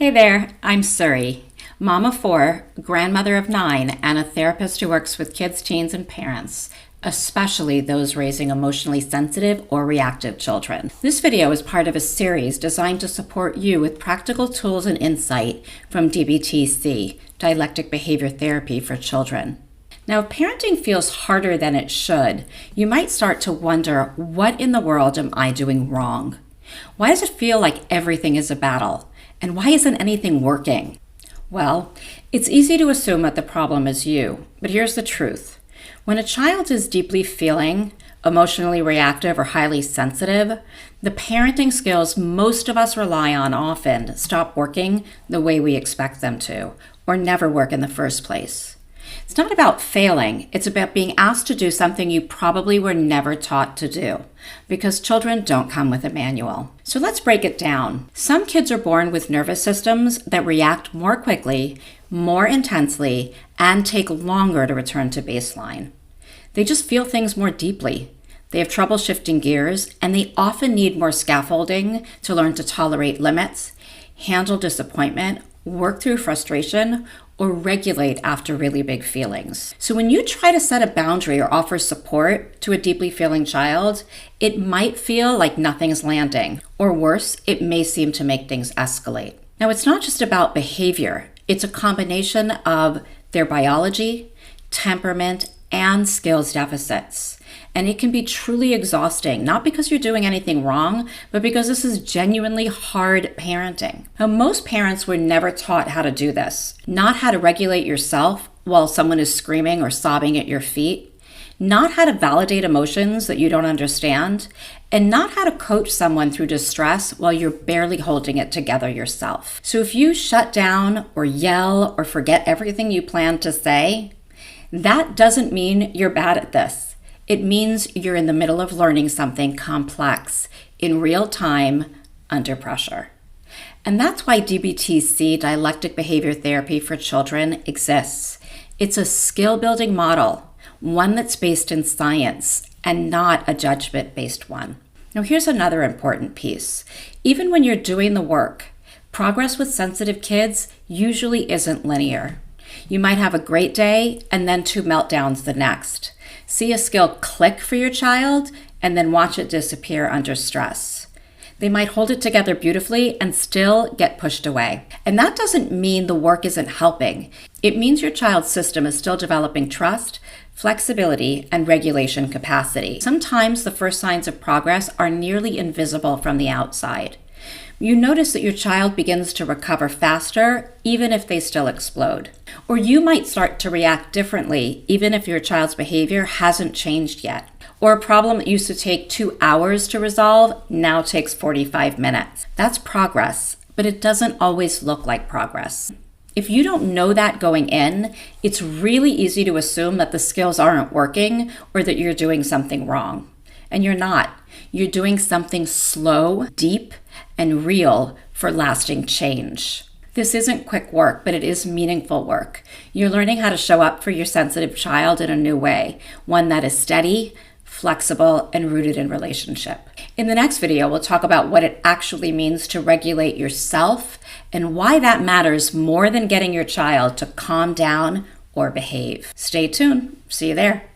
Hey there, I'm Suri, mom of 4, grandmother of 9, and a therapist who works with kids, teens, and parents, especially those raising emotionally sensitive or reactive children. This video is part of a series designed to support you with practical tools and insight from DBT-C, Dialectical Behavior Therapy for children. Now, if parenting feels harder than it should, you might start to wonder, what in the world am I doing wrong? Why does it feel like everything is a battle? And why isn't anything working? Well, it's easy to assume that the problem is you, but here's the truth. When a child is deeply feeling, emotionally reactive, or highly sensitive, the parenting skills most of us rely on often stop working the way we expect them to, or never work in the first place. It's not about failing, it's about being asked to do something you probably were never taught to do, because children don't come with a manual. So let's break it down. Some kids are born with nervous systems that react more quickly, more intensely, and take longer to return to baseline. They just feel things more deeply. They have trouble shifting gears, and they often need more scaffolding to learn to tolerate limits, handle disappointment, work through frustration, or regulate after really big feelings. So when you try to set a boundary or offer support to a deeply feeling child, it might feel like nothing's landing, or worse, it may seem to make things escalate. Now, it's not just about behavior. It's a combination of their biology, temperament, and skills deficits. And it can be truly exhausting, not because you're doing anything wrong, but because this is genuinely hard parenting. Now, most parents were never taught how to do this, not how to regulate yourself while someone is screaming or sobbing at your feet, not how to validate emotions that you don't understand, and not how to coach someone through distress while you're barely holding it together yourself. So if you shut down or yell or forget everything you plan to say, that doesn't mean you're bad at this. It means you're in the middle of learning something complex in real time under pressure. And that's why DBT-C, Dialectical Behavior Therapy for children, exists. It's a skill-building model, one that's based in science and not a judgment-based one. Now, here's another important piece. Even when you're doing the work, progress with sensitive kids usually isn't linear. You might have a great day and then 2 meltdowns the next. See a skill click for your child and then watch it disappear under stress. They might hold it together beautifully and still get pushed away. And that doesn't mean the work isn't helping. It means your child's system is still developing trust, flexibility, and regulation capacity. Sometimes the first signs of progress are nearly invisible from the outside. You notice that your child begins to recover faster, even if they still explode. Or you might start to react differently, even if your child's behavior hasn't changed yet. Or a problem that used to take 2 hours to resolve now takes 45 minutes. That's progress, but it doesn't always look like progress. If you don't know that going in, it's really easy to assume that the skills aren't working or that you're doing something wrong. And you're not. You're doing something slow, deep, and real for lasting change. This isn't quick work, but it is meaningful work. You're learning how to show up for your sensitive child in a new way, one that is steady, flexible, and rooted in relationship. In the next video, we'll talk about what it actually means to regulate yourself and why that matters more than getting your child to calm down or behave. Stay tuned. See you there.